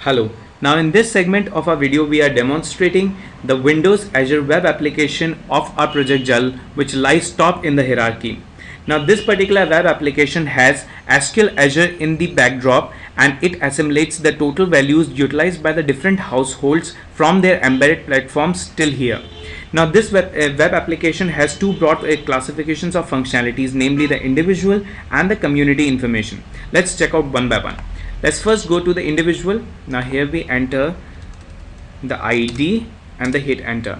Hello. Now in this segment of our video we are demonstrating the Windows Azure web application of our project JAL, which lies top in the hierarchy. Now this particular web application has SQL Azure in the backdrop, and it assimilates the total values utilized by the different households from their embedded platforms till here. Now this web application has two broad classifications of functionalities, namely the individual and the community information. Let's check out one by one. Let's first go to the individual. Now here we enter the ID and the hit enter.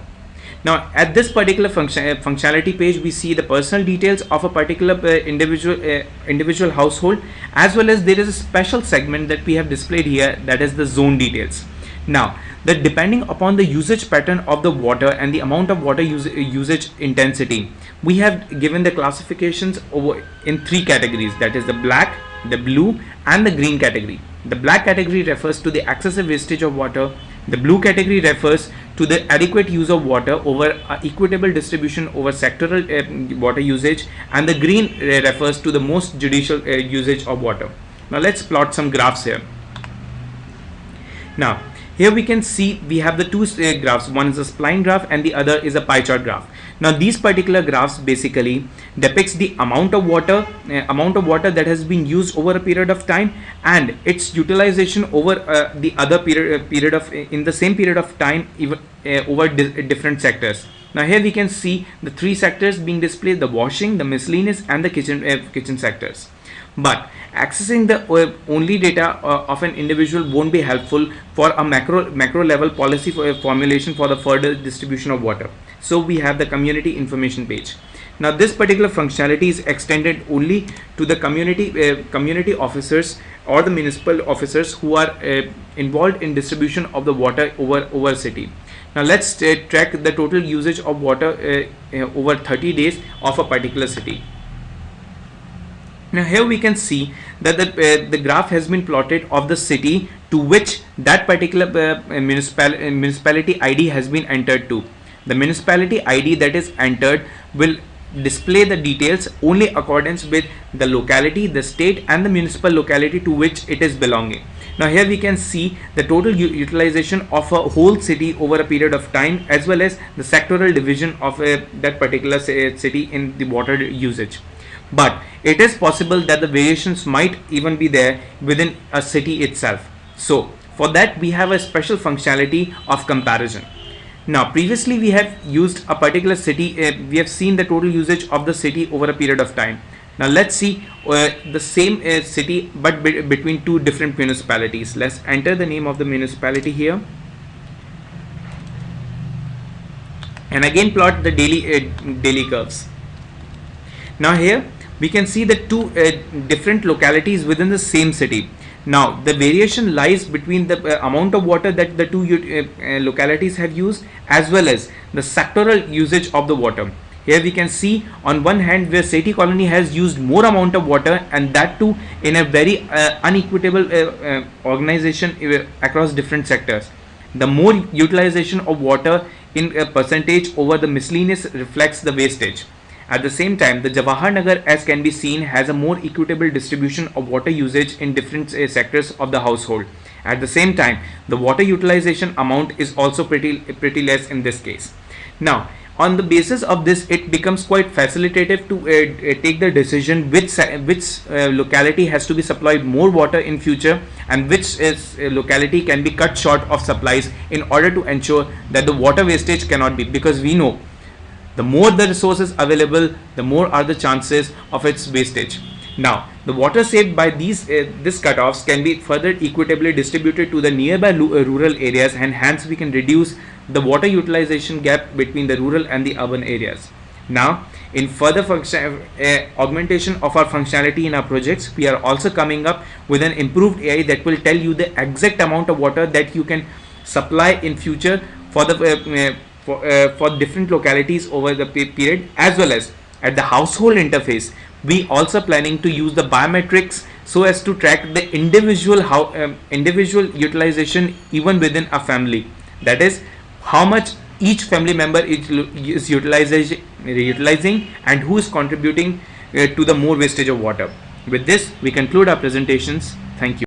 Now at this particular functionality page, we see the personal details of a particular individual household, as well as there is a special segment that we have displayed here, that is the zone details. Now that depending upon the usage pattern of the water and the amount of water usage intensity, we have given the classifications over in three categories, that is the black, the blue and the green category. The black category refers to the excessive wastage of water, the blue category refers to the adequate use of water over equitable distribution over sectoral water usage, and the green refers to the most judicial usage of water. Now let's plot some graphs here. Now here we can see we have the two graphs. One is a spline graph and the other is a pie chart graph. Now these particular graphs basically depicts the amount of water that has been used over a period of time and its utilization over the other period of in the same period of time, even over different sectors. Now here we can see the three sectors being displayed: the washing, the miscellaneous and the kitchen sectors. But accessing the only data of an individual won't be helpful for a macro level policy formulation for the further distribution of water. So we have the community information page. Now this particular functionality is extended only to the community officers or the municipal officers who are involved in distribution of the water over city. Now let's track the total usage of water over 30 days of a particular city. Now here we can see that the graph has been plotted of the city to which that particular municipality ID has been entered to. The municipality ID that is entered will display the details only accordance with the locality, the state and the municipal locality to which it is belonging. Now here we can see the total utilization of a whole city over a period of time, as well as the sectoral division of that particular city in the water usage. But it is possible that the variations might even be there within a city itself. So for that we have a special functionality of comparison. Now previously we have used a particular city, we have seen the total usage of the city over a period of time. Now let's see the same city but between two different municipalities. Let's enter the name of the municipality here and again plot the daily curves. Now here we can see the two different localities within the same city. Now the variation lies between the amount of water that the two localities have used, as well as the sectoral usage of the water. Here we can see on one hand where Sethi colony has used more amount of water, and that too in a very unequitable organization across different sectors. The more utilization of water in a percentage over the miscellaneous reflects the wastage. At the same time, the Jawahar Nagar, as can be seen, has a more equitable distribution of water usage in different sectors of the household. At the same time, the water utilization amount is also pretty less in this case. Now, on the basis of this, it becomes quite facilitative to take the decision which locality has to be supplied more water in future, and which locality can be cut short of supplies in order to ensure that the water wastage cannot be, because we know the more the resources available, the more are the chances of its wastage. Now, the water saved by this cutoffs can be further equitably distributed to the nearby rural areas, and hence we can reduce the water utilization gap between the rural and the urban areas. Now, in further augmentation of our functionality in our projects, we are also coming up with an improved AI that will tell you the exact amount of water that you can supply in future for the for different localities over the period, as well as at the household interface. We also planning to use the biometrics so as to track the individual utilization even within a family. That is, how much each family member is utilizing and who is contributing to the more wastage of water. With this, we conclude our presentations. Thank you.